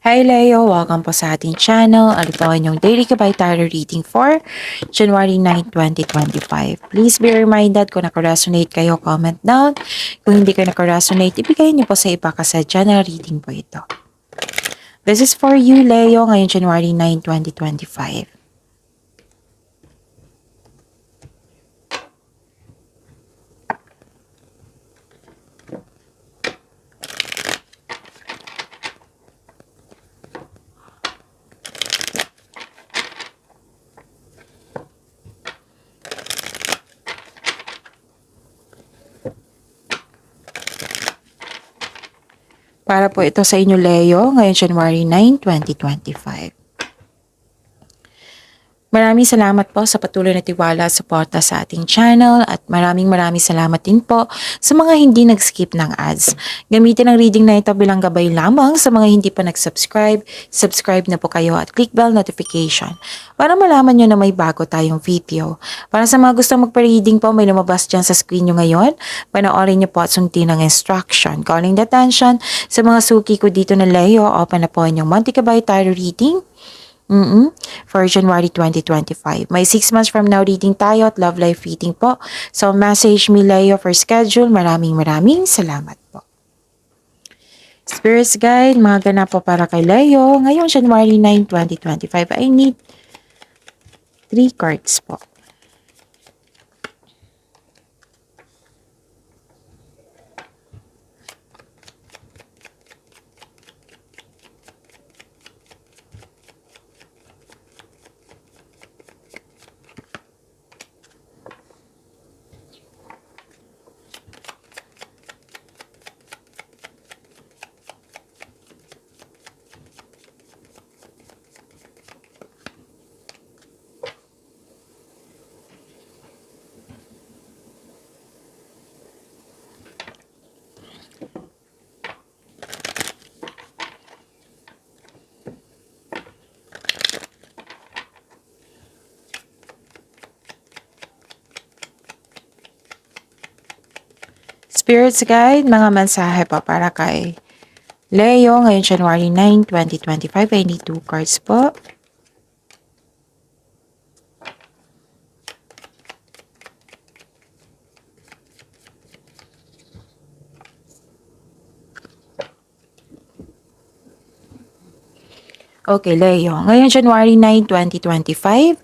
Hi Leo! Welcome po sa ating channel. Ano po ang inyong daily kabay tarot reading for January 9, 2025. Please be reminded kung nakaresonate kayo, comment down. Kung hindi kayo nakaresonate, ibigay niyo po sa iba kasi general reading po ito. This is for you Leo ngayon January 9, 2025. Para po ito sa inyo Leo ngayon January 9, 2025. Maraming salamat po sa patuloy na tiwala at suporta sa ating channel at maraming salamat din po sa mga hindi nag-skip ng ads. Gamitin ang reading na ito bilang gabay lamang sa mga hindi pa nag-subscribe. Subscribe na po kayo at click bell notification para malaman nyo na may bago tayong video. Para sa mga gustong magpa-reading po, may lumabas dyan sa screen nyo ngayon. Panoorin nyo po at sundin ang instruction. Calling the attention sa mga suki ko dito na Leo, open na po inyong Monte Cabay Tarot reading. For January 2025. May 6 months from now reading tayo at love life reading po. So message me Leo for schedule. Maraming salamat po. Spirits Guide, mga ganap po para kay Leo. Ngayong January 9, 2025, I need 3 cards po. Spirits Guide, mga mensahe po para kay Leo ngayon January 9, 2025. I need 2 cards po. Okay, Leo. Ngayon January 9, 2025,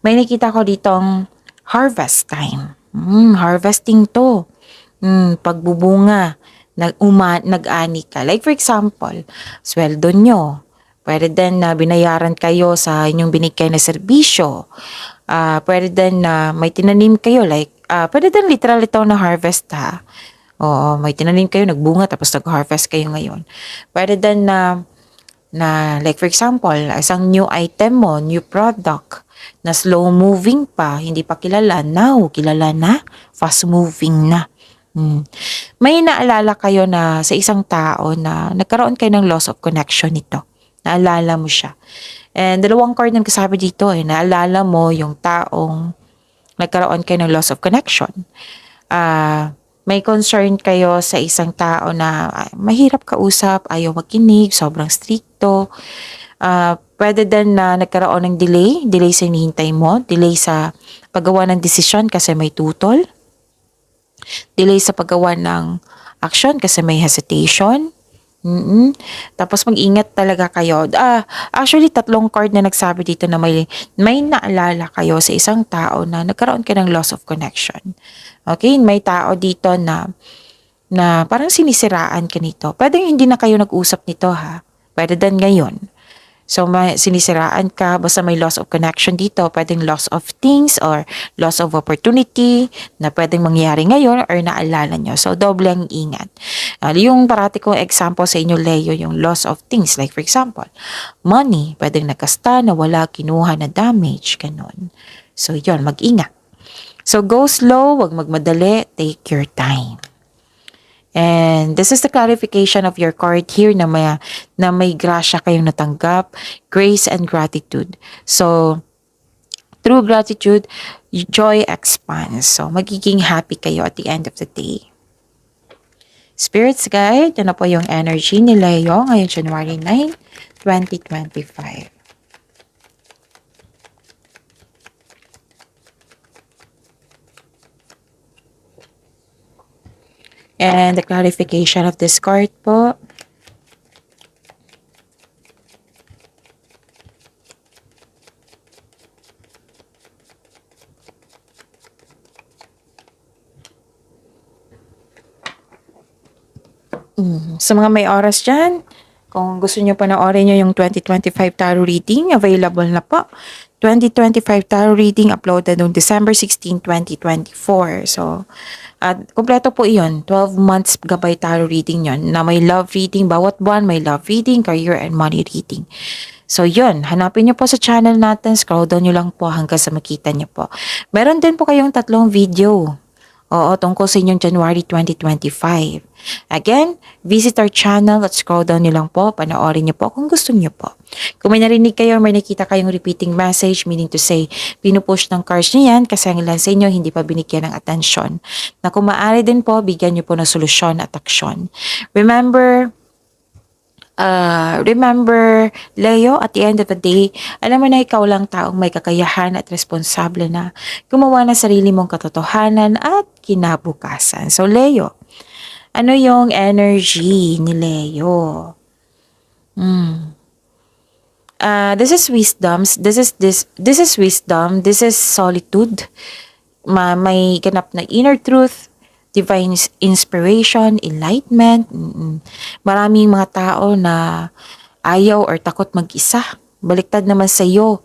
may nakita ko ditong harvest time. Harvesting to. Pagbubunga, nag-ani ka. Like for example, sweldo nyo. Pwede din na binayaran kayo sa inyong binigay na serbisyo. Pwede din na may tinanim kayo. Like, pwede din literal ito na harvest ha. Oo, may tinanim kayo, nagbunga, tapos nag-harvest kayo ngayon. Pwede din na like for example, isang new item mo, new product, na slow moving pa, hindi pa kilala, now kilala na, fast moving na. May naalala kayo na sa isang tao na nagkaroon kayo ng loss of connection nito. Naalala mo siya. And dalawang card na nagkasabi dito naalala mo yung taong nagkaroon kayo ng loss of connection. May concern kayo sa isang tao na mahirap kausap, ayaw makinig, sobrang stricto. Pwede din na nagkaroon ng delay sa hinihintay mo, delay sa paggawa ng desisyon kasi may tutol, delay sa paggawa ng action kasi may hesitation. Tapos mag-ingat talaga kayo. Actually, 3 card na nagsabi dito na may naalala kayo sa isang tao na nagkaroon ka ng loss of connection. Okay? May tao dito na parang sinisiraan ka nito. Pwede hindi na kayo nag-usap nito ha. Pwede din ngayon. So, sinisiraan ka, basta may loss of connection dito, pwedeng loss of things or loss of opportunity na pwedeng mangyari ngayon or naalala nyo. So, doble ang ingat. Yung parati kong example sa inyo, Leo, yung loss of things. Like for example, money, pwedeng nakasta, nawala, kinuha na damage, ganun. So, yun, mag-ingat. So, go slow, wag magmadali, take your time. And this is the clarification of your card here na may grasya kayong natanggap, grace and gratitude. So, through gratitude, joy expands. So, magiging happy kayo at the end of the day. Spirits guide, ano po yung energy ni Leo ngayong January 9, 2025. And the clarification of this card po. Sa mga may oras dyan, kung gusto nyo panoorin nyo yung 2025 tarot reading, available na po. 2025 tarot reading uploaded noong December 16, 2024. So, at kompleto po iyon. 12 months gabay tarot reading yon na may love reading. Bawat buwan may love reading, career and money reading. So, yun. Hanapin nyo po sa channel natin. Scroll down nyo lang po hanggang sa makita nyo po. Meron din po kayong 3 video. Oo, tungkol sa inyong January 2025. Again, visit our channel at scroll down nyo lang po. Panoorin nyo po kung gusto nyo po. Kung may narinig kayo, may nakita kayong repeating message, meaning to say, pinupush ng cards nyo yan kasi ang ilan sa inyo hindi pa binigyan ng atensyon. Na kung maaari din po, bigyan nyo po ng solusyon at aksyon. Remember, Leo, at the end of the day, alam mo na ikaw lang taong may kakayahan at responsable na gumawa ng sarili mong katotohanan at kinabukasan. So, Leo, ano yung energy ni Leo? This is wisdom. This is wisdom. This is solitude. May ganap na inner truth, divine inspiration, enlightenment. Maraming mga tao na ayaw or takot mag-isa. Baliktad naman sa iyo,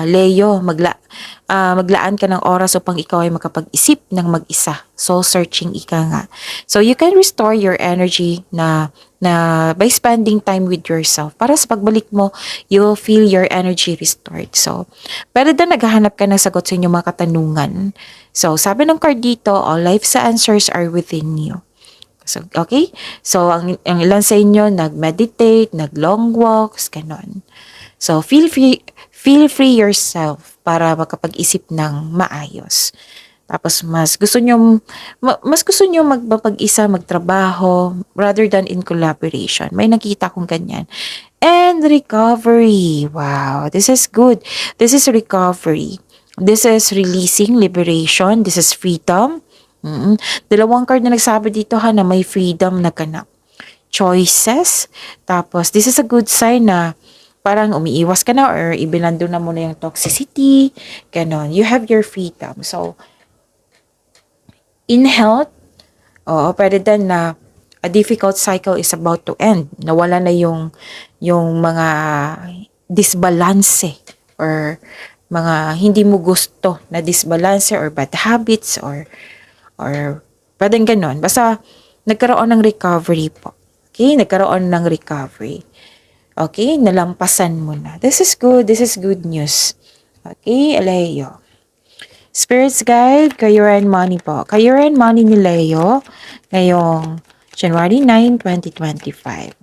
Leo, maglaan ka ng oras upang ikaw ay makapag-isip ng mag-isa. Soul searching ika nga. So you can restore your energy na by spending time with yourself. Para sa pagbalik mo, you will feel your energy restored. So, pero na naghahanap ka ng sagot sa inyong mga katanungan. So, sabi ng card dito, all life's answers are within you. So, okay? So, ang ilan sa inyo, nag-meditate, nag-long walks, ganon. So, feel free yourself para makapag-isip ng maayos. Tapos mas gusto nyo magpapag-isa, magtrabaho rather than in collaboration. May nakita kong ganyan. And recovery. Wow, this is good. This is recovery. This is releasing, liberation. This is freedom. Dalawang card na nagsabi dito na may freedom na ganap. Choices. Tapos this is a good sign na parang umiiwas ka na or ibilando na muna yung toxicity. Ganon. You have your freedom. So, in health, pwede din na a difficult cycle is about to end. Nawala na yung mga disbalance or mga hindi mo gusto na disbalance or bad habits or pwedeng ganon. Basta nagkaroon ng recovery po. Okay? Nagkaroon ng recovery. Okay? Nalampasan mo na. This is good. This is good news. Okay? Leo. Spirits guide, career and money po. Career and money ni Leo ngayong January 9, 2025.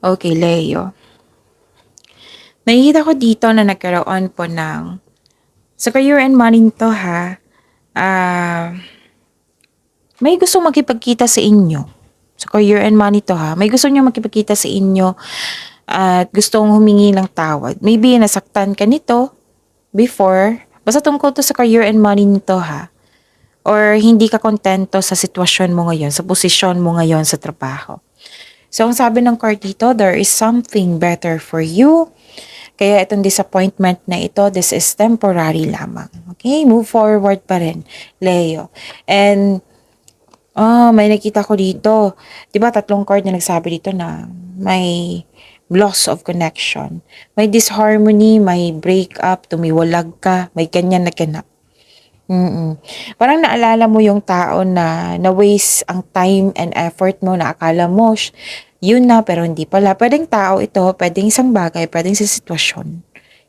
Okay, Leo. Nakikita ko dito na nagkaroon po ng sa career and money to may gusto makipagkita sa inyo. Sa career and money to may gusto nyo makipagkita sa inyo at gustong humingi ng tawad. Maybe nasaktan ka nito before. Basta tungkol to sa career and money nito or hindi ka kontento sa sitwasyon mo ngayon, sa posisyon mo ngayon sa trabaho. So, ang sabi ng card dito, there is something better for you. Kaya itong disappointment na ito, this is temporary lamang. Okay? Move forward pa rin, Leo. And, may nakita ko dito. Diba, 3 card na nagsabi dito na may loss of connection. May disharmony, may breakup, tumiwalag ka, may ganyan na ganap. Parang naalala mo yung tao na na-waste ang time and effort mo na akala mo yun na pero hindi pala. Pwedeng tao ito, pwedeng isang bagay, pwedeng sa sitwasyon.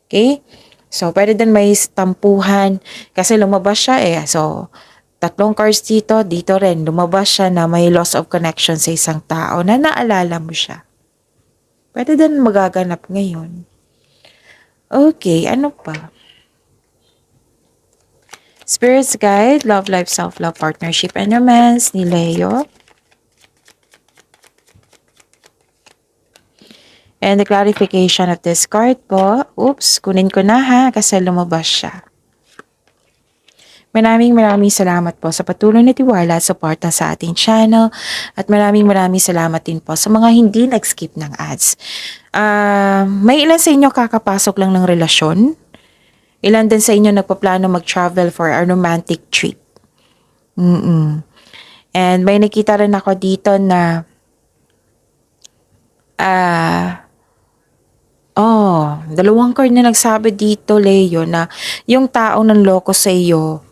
Okay? So, pwede din may tampuhan kasi lumabas siya eh. So, tatlong cards dito, dito rin, lumabas siya na may loss of connection sa isang tao na naalala mo siya. Pwede din magaganap ngayon. Okay, ano pa? Spirit's Guide, Love Life, Self-Love, Partnership, and Romance ni Leo. And the clarification of this card po, oops, kunin ko na ha kasi lumabas siya. Maraming salamat po sa patuloy na tiwala at suporta sa ating channel at maraming salamat din po sa mga hindi nag-skip ng ads. May ilan sa inyo kakapasok lang ng relasyon? Ilan din sa inyo nagpaplano mag-travel for a romantic trip? And may nakita rin ako dito na dalawang card na nagsabi dito, Leo, na yung tao ng loko sa iyo,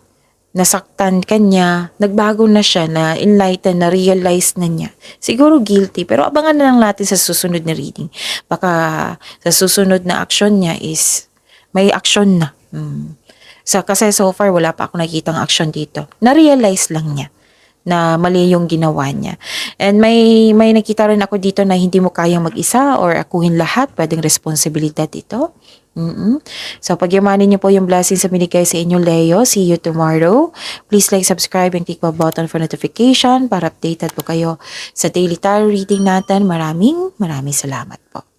nasaktan ka niya, nagbago na siya, na enlighten, na realize na niya. Siguro guilty, pero abangan na lang natin sa susunod na reading. Baka sa susunod na action niya is may action na. Kasi so far wala pa ako nakitang action dito. Na-realize lang niya na mali yung ginawa niya. And may nakita rin ako dito na hindi mo kayang mag-isa or akuhin lahat, pwedeng responsibilidad ito. So, pagyamanin niyo po yung blessings sa binigay sa inyo, Leo. See you tomorrow. Please like, subscribe, and click the button for notification para updated po kayo sa daily tarot reading natin. Maraming salamat po.